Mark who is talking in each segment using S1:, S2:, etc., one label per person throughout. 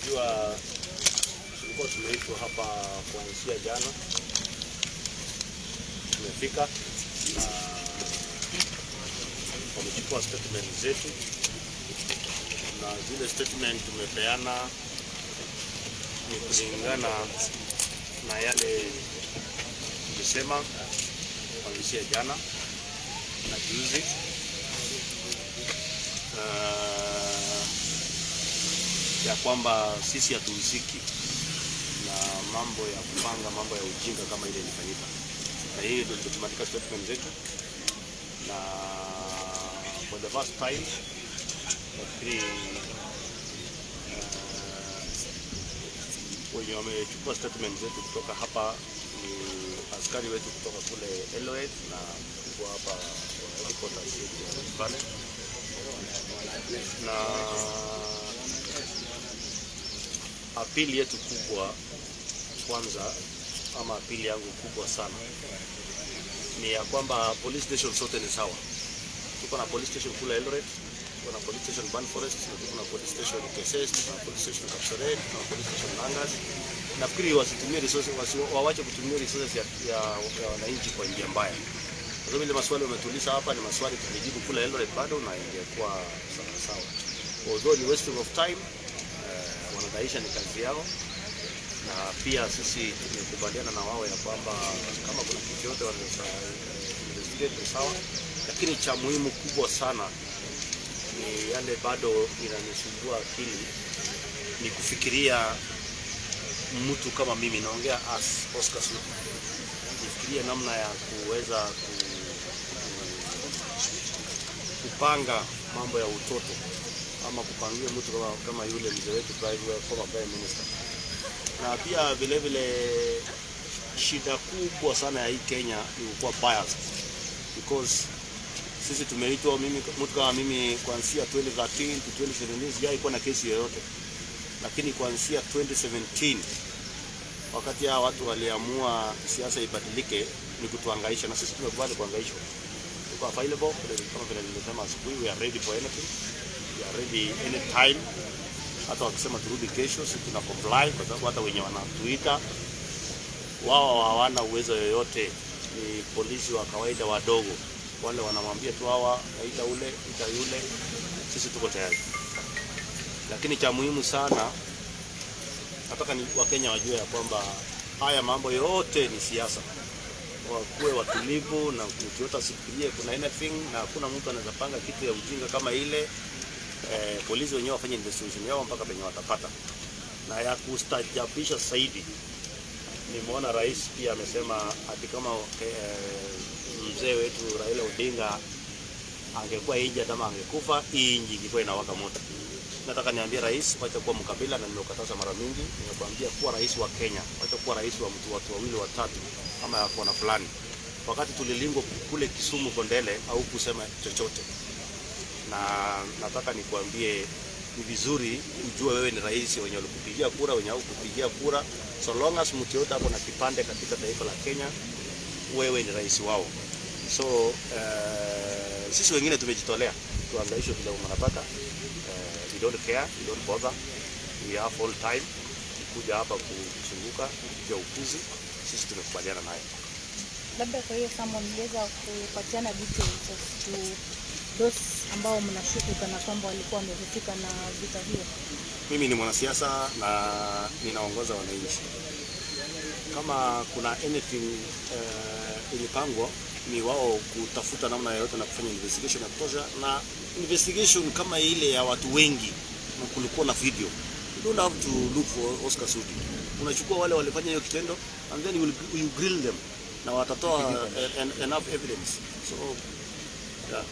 S1: Unajua tulikuwa tumeitwa hapa kuanzia jana, tumefika na wamechukua statement zetu, na zile statement tumepeana ni kulingana na yale tulisema kuanzia jana na juzi. Ya kwamba sisi hatuhusiki na mambo ya kupanga mambo ya ujinga kama ile ilifanyika, na hii ndio tumeandika statement zetu. Na for the first time wenye wamechukua statement zetu kutoka hapa ni askari wetu kutoka kule Eldoret na kwa hapa headquarters pale, na apili yetu kubwa kwanza, ama apili yangu kubwa sana ni ya kwamba police station zote ni sawa. Tuko na police station kule Eldoret, tuko na police station Banforest, tuko na police station Keses, tuko na police station Kapseret, tuko na police station Langas. Nafikiri wasitumie resources, waache kutumia resources ya wananchi kwa njia mbaya. Kwa sababu ile maswali wametuliza hapa ni maswali tulijibu kule Eldoret bado na ingekuwa sawa. Although ni wasting of time, wanadaisha ni kazi yao, na pia sisi tumekubaliana na wao ya kwamba kama kuna kitu yote wanaweza investigate sawa, lakini cha muhimu kubwa sana ni yale bado inanisumbua akili, ni kufikiria mtu kama mimi, naongea as Oscar Suti, nifikiria namna ya kuweza kupanga mambo ya utoto ama kupangia mtu kama yule mzee wetu former prime minister. Na pia vile vile shida kubwa sana ya hii Kenya ni kuwa biased, because sisi tumeitwa, mtu kama mimi kuanzia 2013 to 2017 sijaikuwa na kesi yoyote, lakini kuanzia 2017 wakati ya watu waliamua siasa ibadilike ni kutuhangaisha, na sisi tumekubali kuhangaishwa. Tuko available kama vile nilisema asubuhi, we are ready for anything. We are ready anytime. Hata wakisema turudi kesho, sisi tuna comply, kwa sababu hata wenye wanatuita wao hawana uwezo yoyote, ni polisi wa kawaida wadogo, wale wanamwambia tu hawa aita ule ita yule, sisi tuko tayari. Lakini cha muhimu sana nataka ni Wakenya wajue ya kwamba haya mambo yote ni siasa. Wakuwe watulivu na mtu yote asifikirie kuna anything, na hakuna mtu anaweza panga kitu ya ujinga kama ile. Polisi wenyewe wafanye investigation yao mpaka penye watapata. Na ya kustajabisha zaidi, nimeona rais pia amesema ati kama mzee wetu Raila Odinga angekuwa nje kama angekufa, hii nchi ingekuwa inawaka moto. Nataka niambie rais, wacha kuwa mkabila, na nimekataza mara mingi, nimekuambia kuwa rais wa Kenya, wacha kuwa rais wa watu wawili watatu kama yako na fulani. Wakati tulilingwa kule Kisumu Kondele au kusema chochote. Na nataka nikuambie ni vizuri ujue wewe ni rais, wenye walikupigia kura, wenye hawakupigia kura, so long as mtu yote hapo na kipande katika taifa la Kenya, wewe ni rais wao. So sisi wengine tumejitolea tuangaishwe bila mnataka. We don't care, we don't bother. We have all time kuja hapa kuzunguka kuja ukuzi, sisi tumekubaliana naye.
S2: Labda kwa hiyo kama mliweza kupatiana details to those ambao mnashuku kana kwamba walikuwa wamehusika na vita hiyo.
S1: Mimi ni mwanasiasa na ninaongoza wananchi. Kama kuna anything ilipangwa, ni wao kutafuta namna yoyote na kufanya investigation ya kutosha, na investigation kama ile ya watu wengi na kulikuwa na video. You don't have to look for Oscar Suti. Unachukua wale walifanya hiyo kitendo and then you grill them, na watatoa enough evidence. So yeah.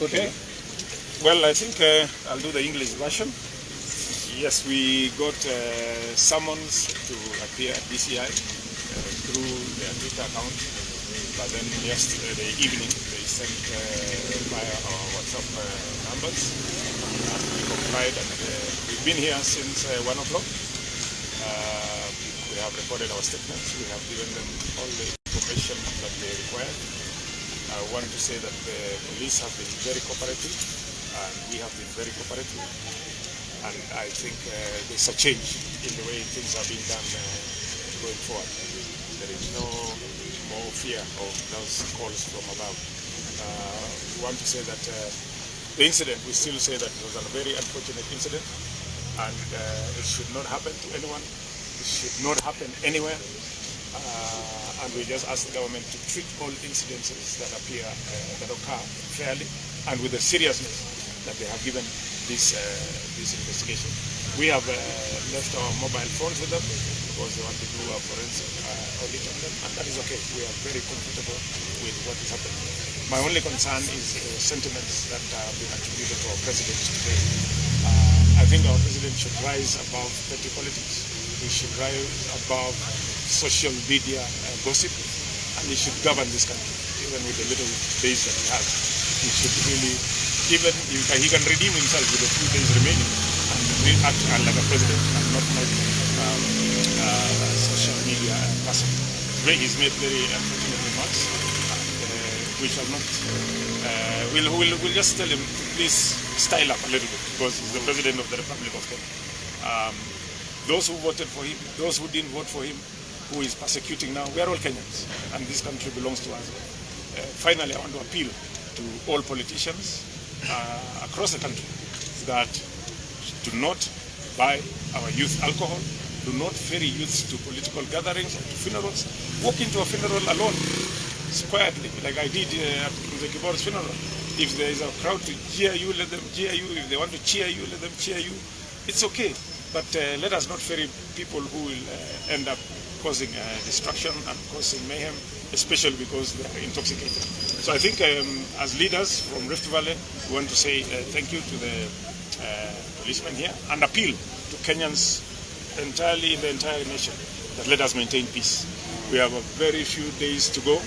S3: Okay. Well, I think I'll do the English version. Yes, we got summons to appear at DCI through their Twitter account, but then yesterday evening they sent via our WhatsApp numbers, and we complied, and we've been here since 1 o'clock. We have recorded our statements, we have given them all the information that they require. I want to say that the police have been very cooperative, and we have been very cooperative. and I think there's a change in the way things are being done going forward. There is no more fear of those calls from above. We want to say that the incident, we still say that it was a very unfortunate incident, and it should not happen to anyone. It should not happen anywhere. And we just ask the government to treat all incidences that appear, that occur fairly and with the seriousness that they have given this investigation. We have left our mobile phones with them because they want to do a forensic audit on them, and that is okay. We are very comfortable with what is happening. My only concern is the sentiments that have been attributed to our president today. I think our president should rise above petty politics. He should rise above social media gossip, and he should govern this country, even with the little days that he has. He should really, even he can redeem himself with the few days remaining and really act like a president and not like a social media person. He's made very unfortunate remarks. We shall not, we'll just tell him to please style up a little bit, because he's the president of the Republic of Kenya. Those who voted for him, those who didn't vote for him, who is persecuting now, we are all Kenyans, and this country belongs to us. Finally, I want to appeal to all politicians across the country that do not buy our youth alcohol, do not ferry youths to political gatherings or to funerals. Walk into a funeral alone, quietly, like I did at the Kibor's funeral. If there is a crowd to cheer you, let them cheer you. If they want to cheer you, let them cheer you. It's okay, but let us not ferry people who will end up causing destruction and causing mayhem, especially because they are intoxicated. So I think as leaders from Rift Valley, we want to say thank you to the policemen here and appeal to Kenyans entirely in the entire nation that let us maintain peace. We have a very few days to go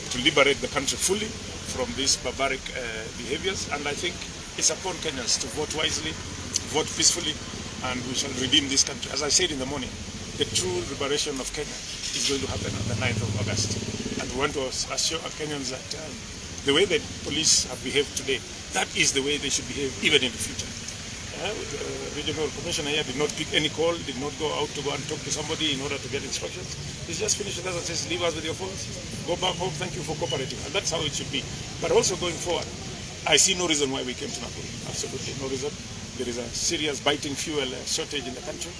S3: to liberate the country fully from these barbaric behaviors, and I think it's upon Kenyans to vote wisely, vote peacefully, and we shall redeem this country. As I said in the morning, the true liberation of Kenya is going to happen on the 9th of August, and we want to assure Kenyans that the way that police have behaved today, that is the way they should behave even in the future. The regional commissioner here did not pick any call, did not go out to go and talk to somebody in order to get instructions. He's just finished with us and says, leave us with your phones, go back home, thank you for cooperating. And that's how it should be. But also going forward, I see no reason why we came to Nakuru. Absolutely no reason. There is a serious biting fuel shortage in the country.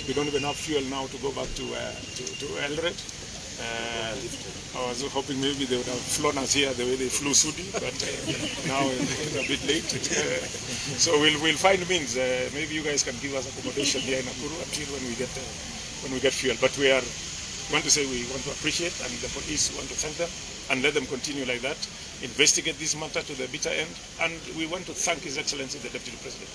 S3: We don't even have fuel now to go back to Eldoret. I was hoping maybe they would have flown us here the way they flew Sudi, but now it's a bit late. So we'll find means. Maybe you guys can give us accommodation here in Nakuru until when we get fuel. But we want to say we want to appreciate, and the police want to thank them and let them continue like that. Investigate this matter to the bitter end, and we want to thank His Excellency the Deputy President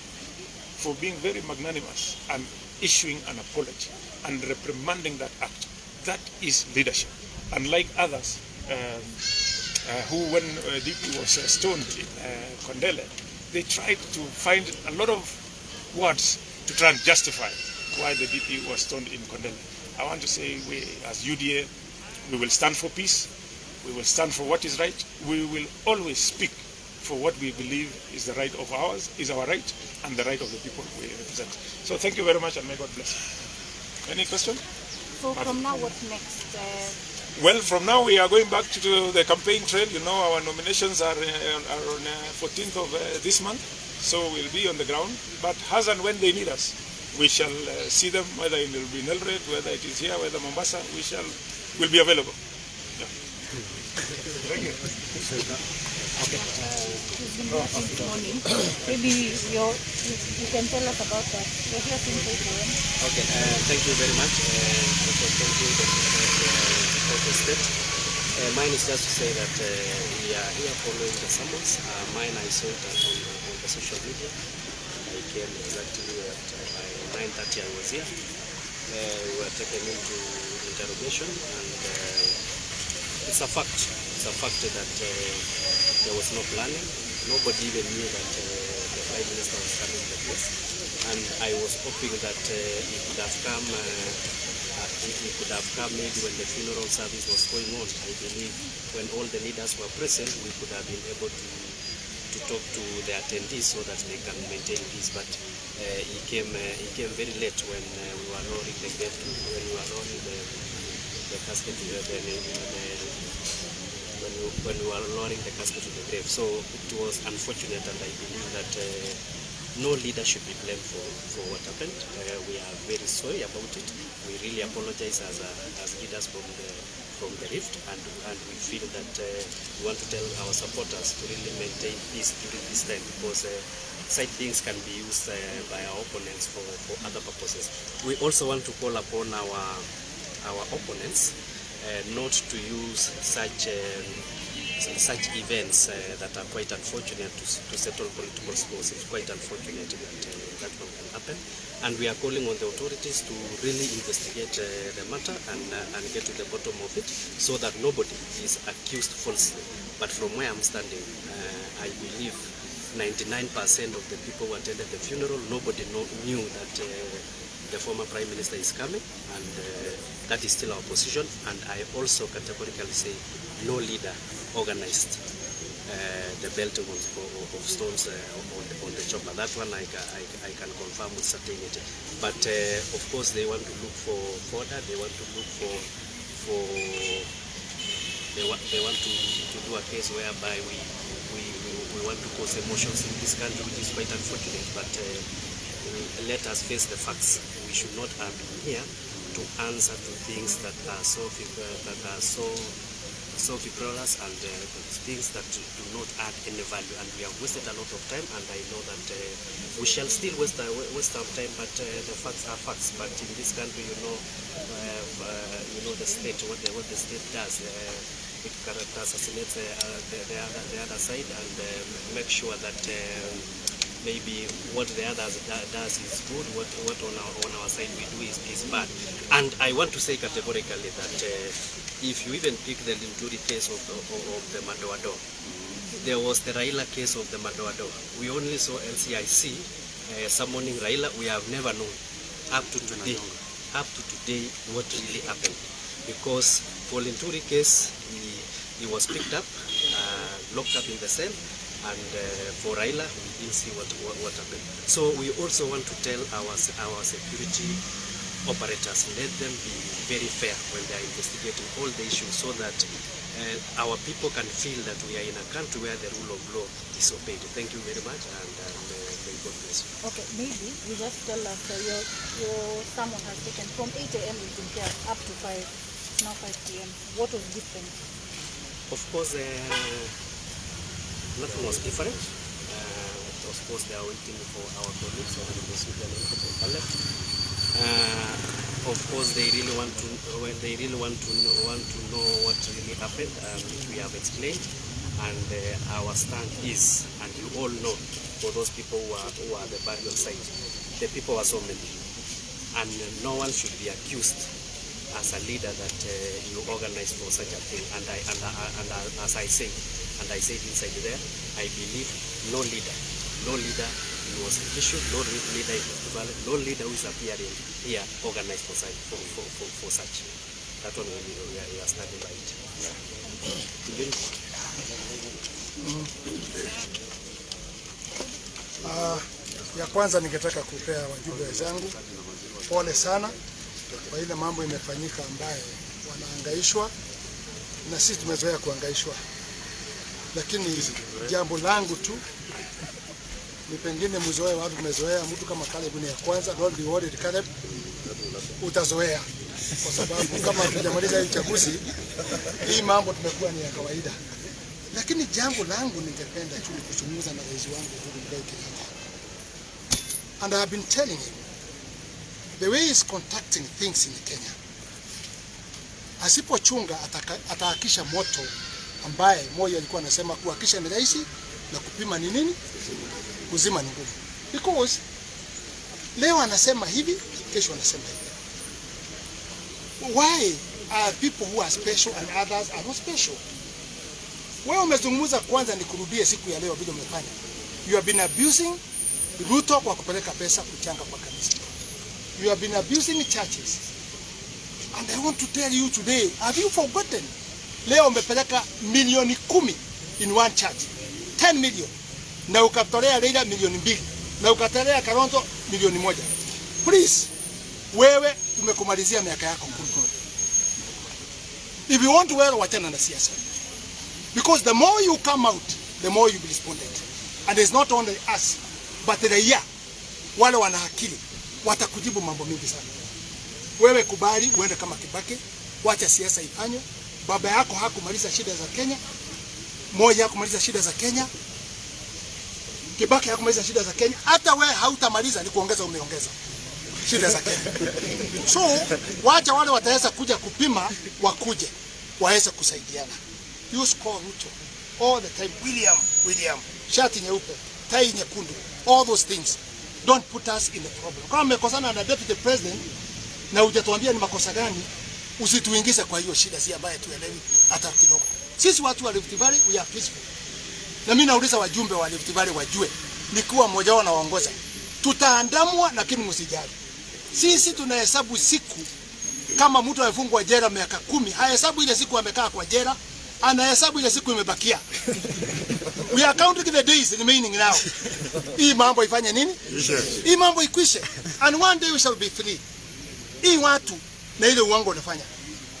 S3: for being very magnanimous and issuing an apology and reprimanding that act. That is leadership. Unlike others who, when DP was stoned in Kondele, they tried to find a lot of words to try and justify why the DP was stoned in Kondele. I want to say we, as UDA, we will stand for peace. We will stand for what is right. We will always speak for what we believe is the right of ours, is our right, and the right of the people we represent. So thank you very much, and may God bless you. Any question?
S2: So from now, what next?
S3: Well, from now we are going back to the campaign trail. You know, our nominations are on 14th of this month, so we'll be on the ground. But as and when they need us, we shall see them, whether it will be in Eldoret, whether it is here, whether Mombasa, we'll be available. Yeah. Thank you.
S2: Okay. This morning. Maybe you can tell us about that. We're here since 8 a.m.
S4: Okay, thank you very much. Also, thank you for the state. Mine is just to say that we are here following the summons. Mine, I saw it on the social media. I came exactly by 9:30. I was here. We were taken into interrogation, and it's a fact. It's a fact that there was no planning. Nobody even knew that the Prime Minister was coming to the place. And I was hoping that he could have come. He could have come maybe when the funeral service was going on. I believe when all the leaders were present, we could have been able to talk to the attendees so that they can maintain peace. But he came very late when we were lowering the grave, when we were lowering the casket to when we were lowering the casket to the grave. So it was unfortunate, and I believe that no leader should be blamed for what happened. We are very sorry about it. We really apologize as leaders from the rift, and we feel that we want to tell our supporters to really maintain peace during this time, because such things can be used by our opponents for other purposes. We also want to call upon our opponents not to use such events that are quite unfortunate to settle political scores. It's quite unfortunate that one can happen, and we are calling on the authorities to really investigate the matter and get to the bottom of it, so that nobody is accused falsely. But from where I'm standing, I believe 99% of the people who attended the funeral, nobody knew that the former Prime Minister is coming, and that is still our position. And I also categorically say no leader organized the belting of stones on the chopper. That one I can confirm with certainty. But of course they want to look for fodder, they want to look they want to do a case whereby we want to cause emotions in this country, which is quite unfortunate. But let us face the facts. We should not have been here to answer to things that are so frivolous and things that do not add any value. And we have wasted a lot of time, and I know that we shall still waste our time. But the facts are facts. But in this country, you know the state, what the state does. It assassinates the other side and make sure that maybe what the others does is good, what on our side we do is bad. And I want to say categorically that if you even pick the Linturi case of the Madoado, there was the Raila case of the Madoado. We only saw LCIC summoning Raila. We have never known up to today what really happened, because for Linturi case he was picked up, locked up in the cell, and for Raila we didn't see what happened. So we also want to tell our security operators, let them be very fair when they are investigating all the issues, so that our people can feel that we are in a country where the rule of law is obeyed. Thank you very much, and may God bless you.
S2: Okay, maybe you just tell us your someone has taken from 8 a.m. in Tunkia up to 5, it's now 5 p.m. What was different?
S4: Of course, nothing was different. Of course, they are waiting for our colleagues over in the Sweden and Kampala. Of course, they really want to know what really happened. We have explained, and our stand is, and you all know, for those people who are the burial site, the people are so many, and no one should be accused as a leader that you organize for such a thing. And as I say, and I said inside there, I believe no leader was issued, no leader is valid, no leader who is appearing here organized for such. That one we are standing by it.
S5: Ya kwanza ningetaka kupea wajumbe wenzangu pole sana kwa ile mambo imefanyika ambaye wanahangaishwa, na sisi tumezoea kuhangaishwa, lakini jambo langu tu ni pengine mzoe watu tumezoea mtu kama Caleb ni ya kwanza, don't be worried Caleb, utazoea kwa sababu kama tujamaliza hii uchaguzi hii mambo tumekuwa ni ya kawaida. Lakini jambo langu ningependa tu kuzungumza na rais wangu Balindiway Media. And I have been telling him the way he's conducting things in Kenya, asipochunga atahakisha moto ambaye moyo alikuwa anasema kuhakisha ni rahisi na kupima ni nini, kuzima ni ngumu. Because leo anasema hivi, kesho anasema hivi. Why are people who are special and others are not special? Wewe umezungumza kwanza, ni kurudie siku ya leo vile umefanya. You have been abusing Ruto kwa kupeleka pesa kuchanga kwa kanisa. You have been abusing churches. And I want to tell you today, have you forgotten? Leo umepeleka milioni 10 in one church. 10 million. na ukatolea Raila milioni 2 na ukatolea Kalonzo milioni 1. Please, wewe tumekumalizia miaka yako 10. If you want to wear wachana na siasa. Because the more you come out, the more you be responded. And it's not only us, but raia wale wana akili watakujibu mambo mingi sana. Wewe kubali uende kama Kibaki, wacha siasa ifanywe. Baba yako hakumaliza shida za Kenya. Moi hakumaliza shida za Kenya. Kibaki hakumaliza shida za Kenya. Hata wewe hautamaliza, ni kuongeza umeongeza shida za Kenya. So, wacha wale wataweza kuja kupima wakuje, waweze kusaidiana. Use call Ruto all the time. William. Shati nyeupe, tai nyekundu. All those things. Don't put us in the problem. Kama mmekosana na deputy president na hujatuambia ni makosa gani, usituingize kwa hiyo shida si ambaye tuelewi hata kidogo. Sisi watu wa Rift Valley we are peaceful. Na mimi nauliza wajumbe wa Rift Valley wajue, nikiwa mmoja wao nawaongoza, tutaandamwa lakini msijali. Sisi tunahesabu siku kama mtu amefungwa jela miaka 10, hahesabu ile siku amekaa kwa jela, anahesabu ile siku imebakia. We are counting the days remaining now. Hii mambo ifanye nini? Hii mambo ikwishe. And one day we shall be free. Hii watu na ile uongo unafanya.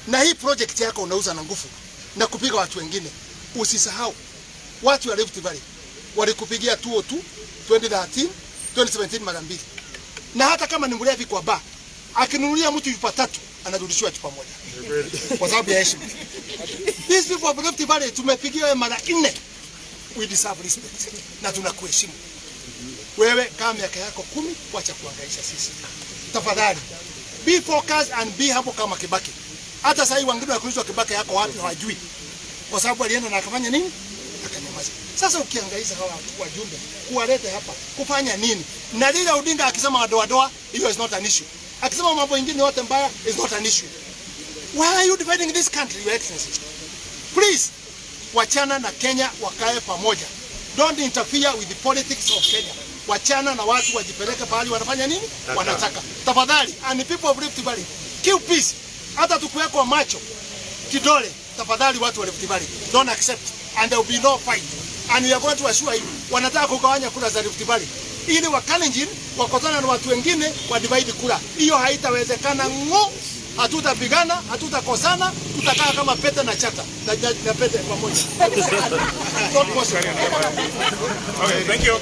S5: Na hii project yako unauza na nguvu na kupiga watu wengine. Usisahau watu wa Rift Valley walikupigia 202, 2013, 2017 mara 2. Na hata kama ni mlevi kwa bar, akinunulia mtu chupa 3, anarudishiwa chupa 1. Kwa sababu ya heshima. These people of Rift Valley tumepigia mara 4. We deserve respect. Na tunakuheshimu. Wewe kama miaka yako 10, wacha kuhangaisha sisi. Tafadhali. Be focused and be humble kama Kibaki. Hata sasa wengine wakulizwa Kibaki yako wapi hawajui. Kwa sababu alienda na akafanya nini? Akanyamaza. Sasa ukihangaisha hawa wajumbe, kuwalete hapa, kufanya nini? Na Raila Odinga akisema wadoa, hiyo is not an issue. Akisema mambo mengine yote mbaya is not an issue. Why are you dividing this country, your excellency? Please, wachana na Kenya wakae pamoja. Don't interfere with the politics of Kenya. Wachana na watu wajipeleke pahali wanafanya nini? Wanataka. Tafadhali, and the people of Rift Valley, keep peace. Hata tukuwekwa macho kidole, tafadhali watu wa Rift Valley, don't accept and there will be no fight. And we are going to assure you, wanataka kugawanya kura za Rift Valley ili Wakalenjin wakotana na watu wengine wa divide kura. Hiyo haitawezekana ngo. Hatutapigana, hatutakosana, tutakaa kama pete na chata na pete pamoja.
S3: Okay, thank you.